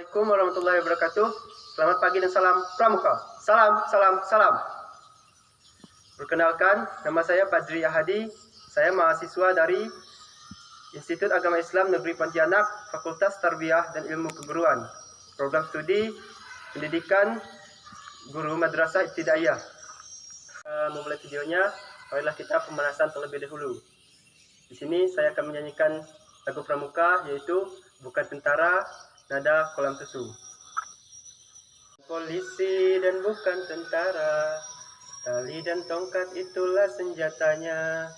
Assalamualaikum warahmatullahi wabarakatuh. Selamat pagi dan salam pramuka. Salam, salam, salam. Perkenalkan, nama saya Fajri Ahadi. Saya mahasiswa dari Institut Agama Islam Negeri Pontianak, Fakultas Tarbiyah dan Ilmu Keguruan. Program studi pendidikan guru madrasah ibtidaiyah. Memulai videonya, marilah kita pemanasan terlebih dahulu. Di sini saya akan menyanyikan lagu pramuka, yaitu Bukan Tentara, nada kolam susu. Polisi dan bukan tentara, tali dan tongkat itulah senjatanya.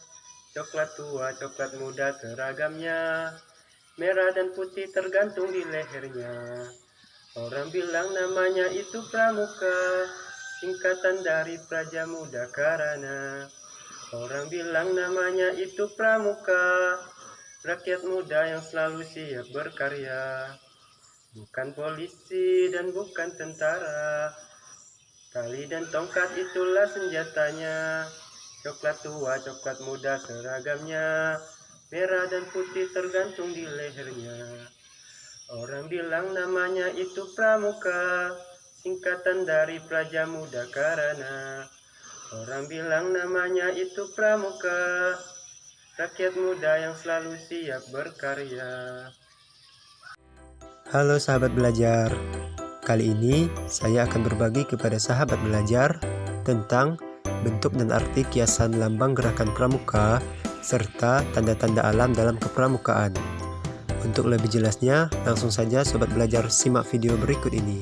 Coklat tua, coklat muda seragamnya, merah dan putih tergantung di lehernya. Orang bilang namanya itu pramuka, singkatan dari Praja Muda Karana. Orang bilang namanya itu pramuka, rakyat muda yang selalu siap berkarya. Bukan polisi dan bukan tentara, tali dan tongkat itulah senjatanya. Coklat tua, coklat muda seragamnya, merah dan putih tergantung di lehernya. Orang bilang namanya itu pramuka, singkatan dari Praja Muda Karana. Orang bilang namanya itu pramuka, rakyat muda yang selalu siap berkarya. Halo sahabat belajar, kali ini saya akan berbagi kepada sahabat belajar tentang bentuk dan arti kiasan lambang gerakan pramuka serta tanda-tanda alam dalam kepramukaan. Untuk lebih jelasnya, langsung saja sobat belajar simak video berikut ini.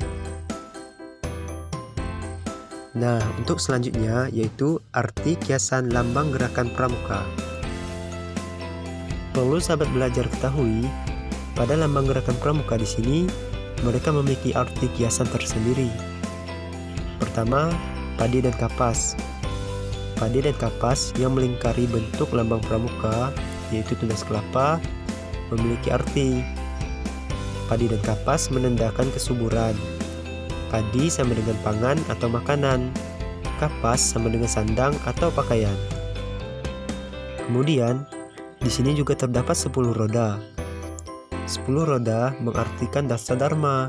Nah, untuk selanjutnya yaitu arti kiasan lambang gerakan pramuka. Perlu sahabat belajar ketahui, pada lambang gerakan pramuka di sini, mereka memiliki arti kiasan tersendiri. Pertama, padi dan kapas. Padi dan kapas yang melingkari bentuk lambang pramuka, yaitu tunas kelapa, memiliki arti. Padi dan kapas menandakan kesuburan. Padi sama dengan pangan atau makanan. Kapas sama dengan sandang atau pakaian. Kemudian, di sini juga terdapat 10 roda. 10 roda mengartikan dasa dharma,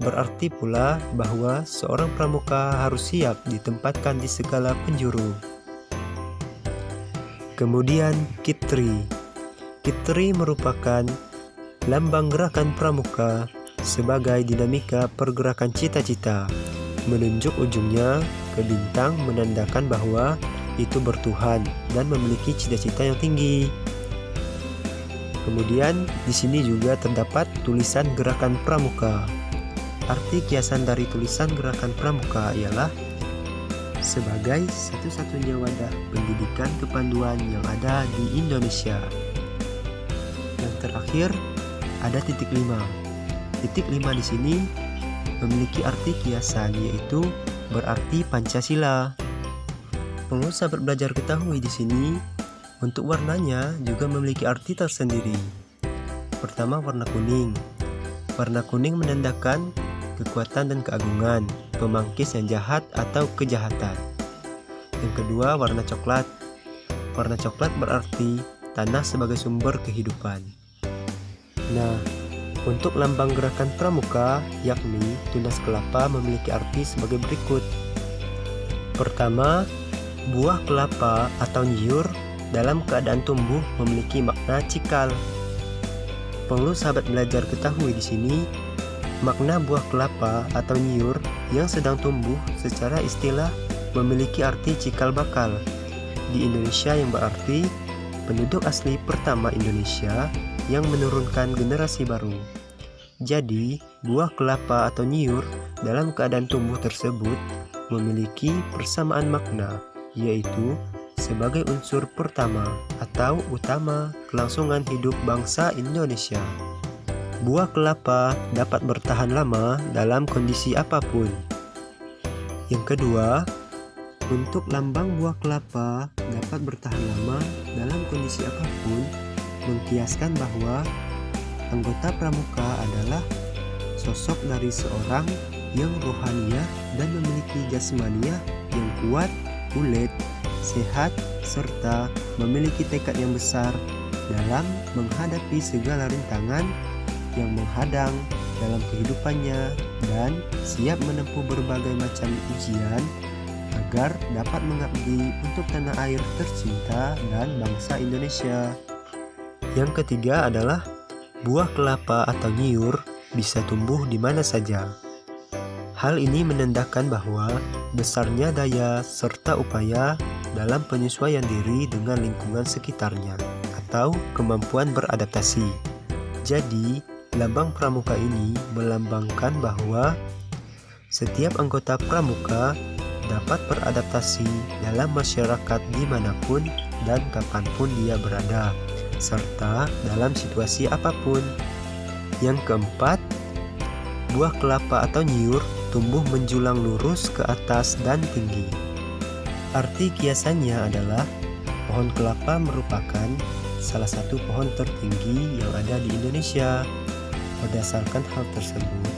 berarti pula bahwa seorang pramuka harus siap ditempatkan di segala penjuru. Kemudian kitri. Kitri merupakan lambang gerakan pramuka sebagai dinamika pergerakan cita-cita, menunjuk ujungnya ke bintang menandakan bahwa itu bertuhan dan memiliki cita-cita yang tinggi. Kemudian di sini juga terdapat tulisan gerakan pramuka. Arti kiasan dari tulisan gerakan pramuka ialah sebagai satu-satunya wadah pendidikan kepanduan yang ada di Indonesia. Yang terakhir ada titik 5. Titik 5 di sini memiliki arti kiasan, yaitu berarti Pancasila. Perlu sahabat belajar ketahui di sini, untuk warnanya juga memiliki arti tersendiri. Pertama, warna kuning. Warna kuning menandakan kekuatan dan keagungan, pemangkis yang jahat atau kejahatan. Yang kedua, warna coklat. Warna coklat berarti tanah sebagai sumber kehidupan. Nah, untuk lambang gerakan pramuka, yakni tunas kelapa, memiliki arti sebagai berikut. Pertama, buah kelapa atau nyiur dalam keadaan tumbuh memiliki makna cikal. Perlu sahabat belajar ketahui di sini, makna buah kelapa atau nyiur yang sedang tumbuh secara istilah memiliki arti cikal bakal di Indonesia, yang berarti penduduk asli pertama Indonesia yang menurunkan generasi baru. Jadi, buah kelapa atau nyiur dalam keadaan tumbuh tersebut memiliki persamaan makna, yaitu sebagai unsur pertama atau utama kelangsungan hidup bangsa Indonesia. Buah kelapa dapat bertahan lama dalam kondisi apapun. Yang kedua, untuk lambang buah kelapa dapat bertahan lama dalam kondisi apapun mengkiaskan bahwa anggota pramuka adalah sosok dari seorang yang rohaniah dan memiliki jasmaniah yang kuat, ulet, sehat, serta memiliki tekad yang besar dalam menghadapi segala rintangan yang menghadang dalam kehidupannya dan siap menempuh berbagai macam ujian agar dapat mengabdi untuk tanah air tercinta dan bangsa Indonesia. Yang ketiga adalah buah kelapa atau nyiur bisa tumbuh di mana saja. Hal ini menandakan bahwa besarnya daya serta upaya dalam penyesuaian diri dengan lingkungan sekitarnya atau kemampuan beradaptasi. Jadi, lambang pramuka ini melambangkan bahwa setiap anggota pramuka dapat beradaptasi dalam masyarakat dimanapun dan kapanpun dia berada, serta dalam situasi apapun. Yang keempat, buah kelapa atau nyiur tumbuh menjulang lurus ke atas dan tinggi. Arti kiasannya adalah pohon kelapa merupakan salah satu pohon tertinggi yang ada di Indonesia. Berdasarkan hal tersebut,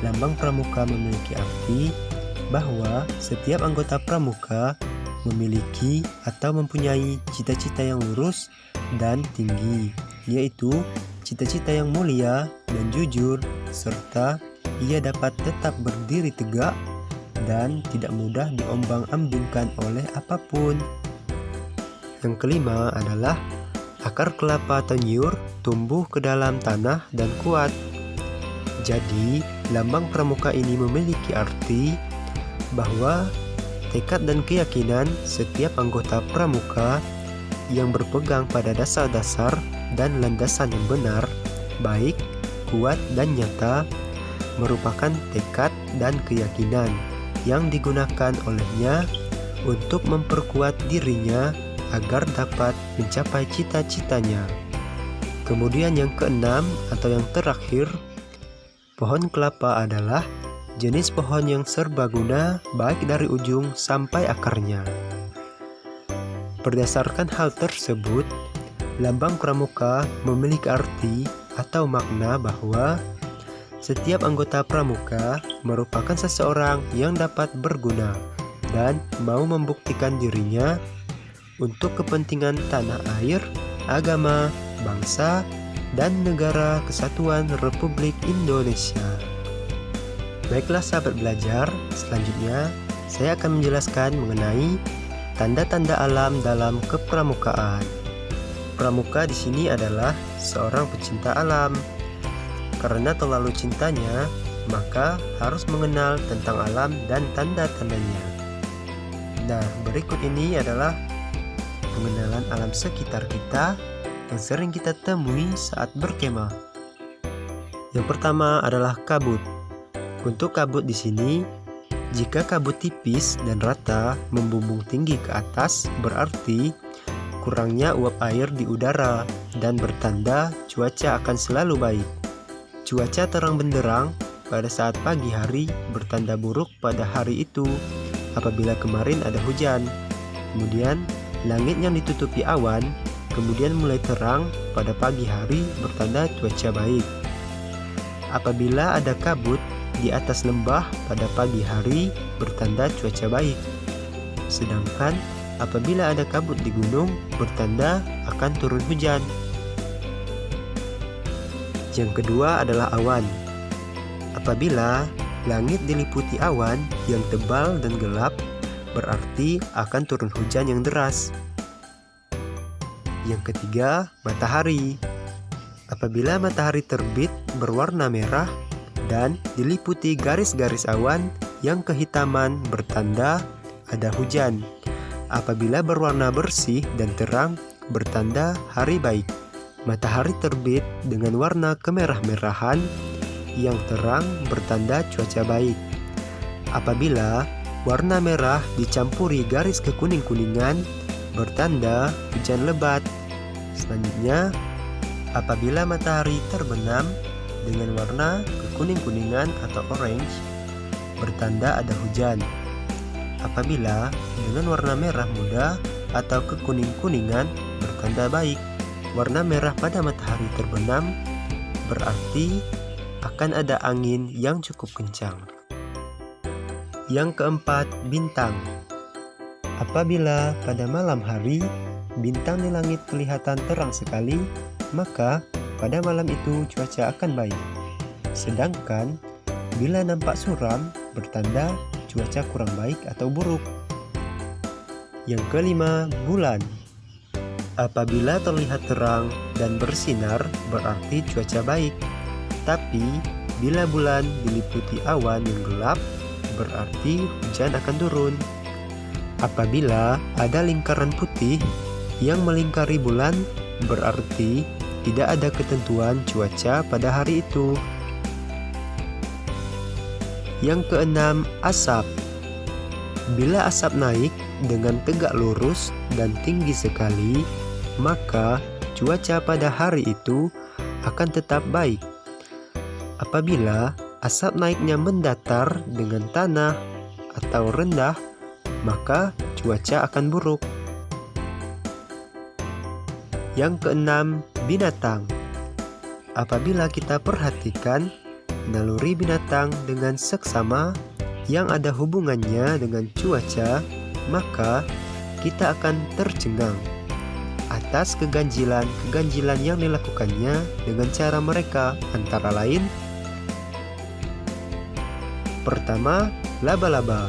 lambang pramuka memiliki arti bahwa setiap anggota pramuka memiliki atau mempunyai cita-cita yang lurus dan tinggi, yaitu cita-cita yang mulia dan jujur, serta ia dapat tetap berdiri tegak dan tidak mudah diombang-ambingkan oleh apapun. Yang kelima adalah akar kelapa atau nyiur tumbuh ke dalam tanah dan kuat. Jadi, lambang pramuka ini memiliki arti bahwa tekad dan keyakinan setiap anggota pramuka yang berpegang pada dasar-dasar dan landasan yang benar, baik, kuat, dan nyata merupakan tekad dan keyakinan yang digunakan olehnya untuk memperkuat dirinya agar dapat mencapai cita-citanya. Kemudian yang keenam atau yang terakhir, pohon kelapa adalah jenis pohon yang serbaguna baik dari ujung sampai akarnya. Berdasarkan hal tersebut, lambang pramuka memiliki arti atau makna bahwa setiap anggota pramuka merupakan seseorang yang dapat berguna dan mau membuktikan dirinya untuk kepentingan tanah air, agama, bangsa, dan negara kesatuan Republik Indonesia. Baiklah sahabat belajar, selanjutnya saya akan menjelaskan mengenai tanda-tanda alam dalam kepramukaan. Pramuka di sini adalah seorang pecinta alam. Karena terlalu cintanya, maka harus mengenal tentang alam dan tanda-tandanya. Nah, berikut ini adalah pengenalan alam sekitar kita yang sering kita temui saat berkemah. Yang pertama adalah kabut. Untuk kabut di sini, jika kabut tipis dan rata membumbung tinggi ke atas, berarti kurangnya uap air di udara dan bertanda cuaca akan selalu baik. Cuaca terang benderang pada saat pagi hari bertanda buruk pada hari itu apabila kemarin ada hujan. Kemudian langit yang ditutupi awan kemudian mulai terang pada pagi hari bertanda cuaca baik. Apabila ada kabut di atas lembah pada pagi hari bertanda cuaca baik. Sedangkan apabila ada kabut di gunung bertanda akan turun hujan. Yang kedua adalah awan. Apabila langit diliputi awan yang tebal dan gelap, berarti akan turun hujan yang deras. Yang ketiga, matahari. Apabila matahari terbit berwarna merah dan diliputi garis-garis awan yang kehitaman bertanda ada hujan. Apabila berwarna bersih dan terang bertanda hari baik. Matahari terbit dengan warna kemerah-merahan yang terang bertanda cuaca baik. Apabila warna merah dicampuri garis kekuning-kuningan bertanda hujan lebat. Selanjutnya, apabila matahari terbenam dengan warna kekuning-kuningan atau orange bertanda ada hujan. Apabila dengan warna merah muda atau kekuning-kuningan bertanda baik. Warna merah pada matahari terbenam berarti akan ada angin yang cukup kencang. Yang keempat, bintang. Apabila pada malam hari bintang di langit kelihatan terang sekali, maka pada malam itu cuaca akan baik. Sedangkan bila nampak suram bertanda cuaca kurang baik atau buruk. Yang kelima, bulan. Apabila terlihat terang dan bersinar berarti cuaca baik. Tapi bila bulan diliputi awan yang gelap berarti hujan akan turun. Apabila ada lingkaran putih yang melingkari bulan berarti tidak ada ketentuan cuaca pada hari itu. Yang keenam, asap. Bila asap naik dengan tegak lurus dan tinggi sekali, maka cuaca pada hari itu akan tetap baik. Apabila asap naiknya mendatar dengan tanah atau rendah, maka cuaca akan buruk. Yang keenam, binatang. Apabila kita perhatikan naluri binatang dengan seksama yang ada hubungannya dengan cuaca, maka kita akan tercengang atas keganjilan yang dilakukannya dengan cara mereka, antara lain: pertama, laba-laba.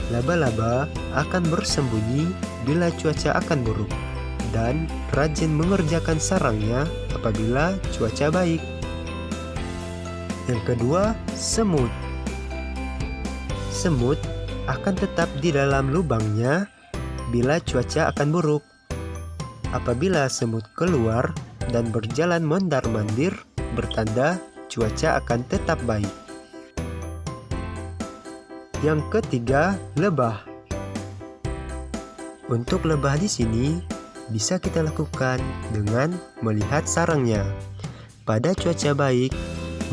Laba-laba akan bersembunyi bila cuaca akan buruk dan rajin mengerjakan sarangnya apabila cuaca baik. Yang kedua, semut. Semut akan tetap di dalam lubangnya bila cuaca akan buruk. Apabila semut keluar dan berjalan mondar-mandir, bertanda cuaca akan tetap baik. Yang ketiga, lebah. Untuk lebah di sini bisa kita lakukan dengan melihat sarangnya. Pada cuaca baik,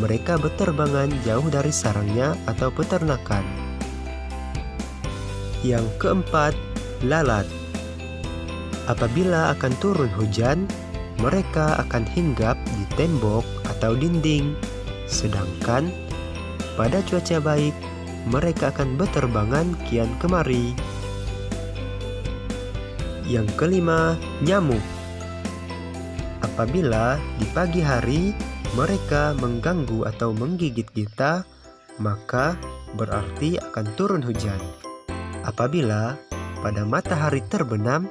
mereka berterbangan jauh dari sarangnya atau peternakan. Yang keempat, lalat. Apabila akan turun hujan, mereka akan hinggap di tembok atau dinding. Sedangkan pada cuaca baik, mereka akan berterbangan kian kemari. Yang kelima, nyamuk. Apabila di pagi hari mereka mengganggu atau menggigit kita, maka berarti akan turun hujan. Apabila pada matahari terbenam,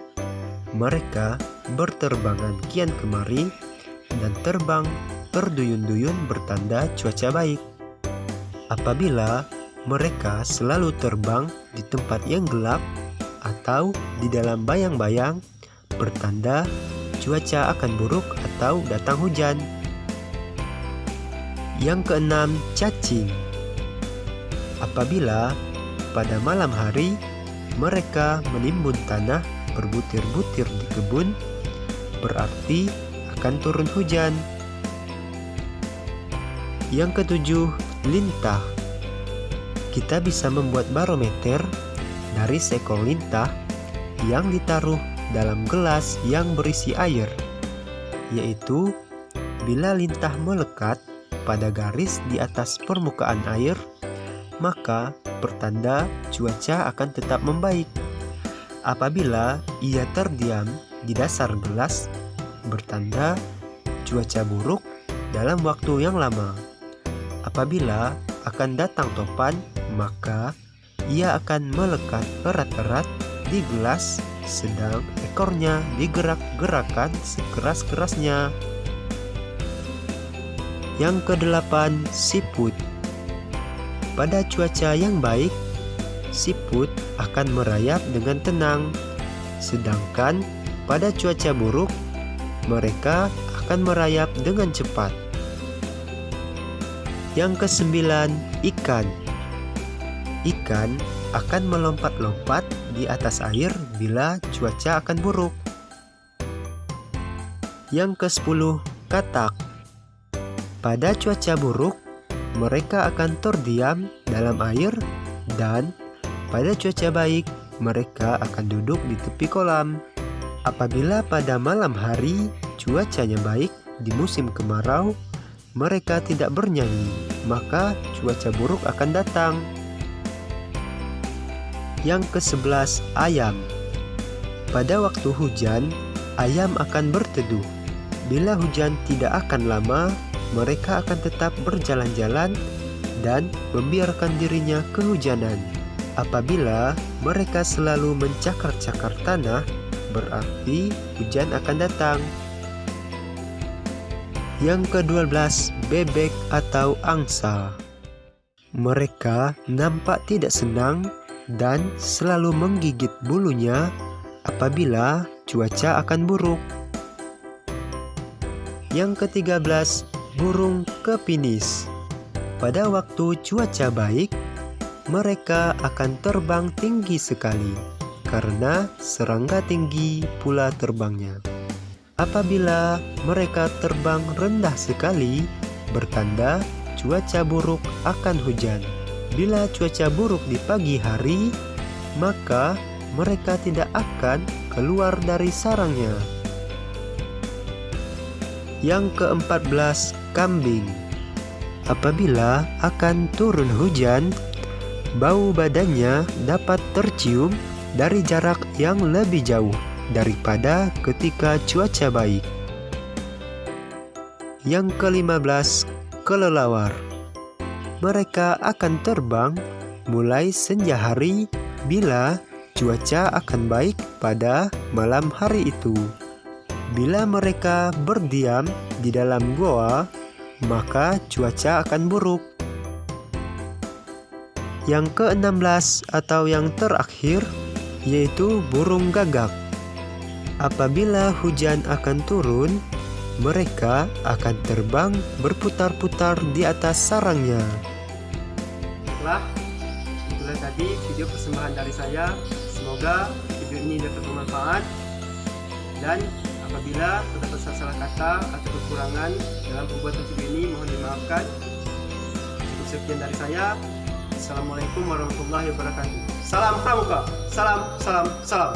mereka berterbangan kian kemari dan terbang terduyun-duyun bertanda cuaca baik. Apabila mereka selalu terbang di tempat yang gelap atau di dalam bayang-bayang, bertanda cuaca akan buruk atau datang hujan. Yang keenam, cacing. Apabila pada malam hari mereka menimbun tanah berbutir-butir di kebun, berarti akan turun hujan. Yang ketujuh, lintah. Kita bisa membuat barometer dari seekor lintah yang ditaruh dalam gelas yang berisi air, yaitu bila lintah melekat pada garis di atas permukaan air, maka pertanda cuaca akan tetap membaik. Apabila ia terdiam di dasar gelas, bertanda cuaca buruk dalam waktu yang lama. Apabila akan datang topan, maka ia akan melekat erat-erat di gelas, sedang ekornya digerak-gerakan sekeras-kerasnya. Yang kedelapan, siput. Pada cuaca yang baik, siput akan merayap dengan tenang, sedangkan pada cuaca buruk, mereka akan merayap dengan cepat. Yang kesembilan, ikan. Ikan akan melompat-lompat di atas air bila cuaca akan buruk. Yang ke-10, katak. Pada cuaca buruk, mereka akan terdiam dalam air, dan pada cuaca baik, mereka akan duduk di tepi kolam. Apabila pada malam hari cuacanya baik di musim kemarau, mereka tidak bernyanyi, maka cuaca buruk akan datang. Yang ke-11, ayam. Pada waktu hujan, ayam akan berteduh. Bila hujan tidak akan lama, mereka akan tetap berjalan-jalan dan membiarkan dirinya kehujanan. Apabila mereka selalu mencakar-cakar tanah, berarti hujan akan datang. Yang ke-12, bebek atau angsa. Mereka nampak tidak senang dan selalu menggigit bulunya apabila cuaca akan buruk. Yang ke-13, burung kepinis. Pada waktu cuaca baik, mereka akan terbang tinggi sekali karena serangga tinggi pula terbangnya. Apabila mereka terbang rendah sekali, bertanda cuaca buruk akan hujan. Bila cuaca buruk di pagi hari, maka mereka tidak akan keluar dari sarangnya. Yang ke-14, kambing. Apabila akan turun hujan, bau badannya dapat tercium dari jarak yang lebih jauh daripada ketika cuaca baik. Yang ke-15, kelelawar. Mereka akan terbang mulai senja hari bila cuaca akan baik pada malam hari itu. Bila mereka berdiam di dalam goa, maka cuaca akan buruk. Yang ke-16 atau yang terakhir yaitu burung gagak. Apabila hujan akan turun, mereka akan terbang berputar-putar di atas sarangnya. Itulah tadi video persembahan dari saya. Semoga video ini dapat bermanfaat, dan apabila terdapat salah kata atau kekurangan dalam pembuatan video ini, mohon dimaafkan. Cukup sekian dari saya. Assalamualaikum warahmatullahi wabarakatuh. Salam Pramuka. Salam.